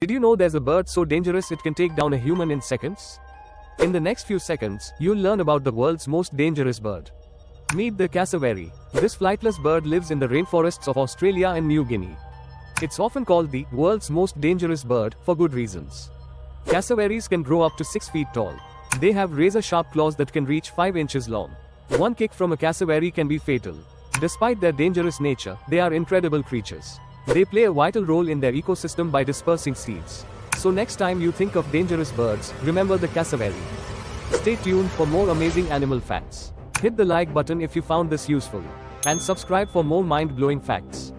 Did you know there's a bird so dangerous it can take down a human in seconds? In the next few seconds, you'll learn about the world's most dangerous bird. Meet the cassowary. This flightless bird lives in the rainforests of Australia and New Guinea. It's often called the world's most dangerous bird for good reasons. Cassowaries can grow up to 6 feet tall. They have razor-sharp claws that can reach 5 inches long. One kick from a cassowary can be fatal. Despite their dangerous nature, they are incredible creatures. They play a vital role in their ecosystem by dispersing seeds. So next time you think of dangerous birds, remember the cassowary. Stay tuned for more amazing animal facts. Hit the like button if you found this useful. And subscribe for more mind-blowing facts.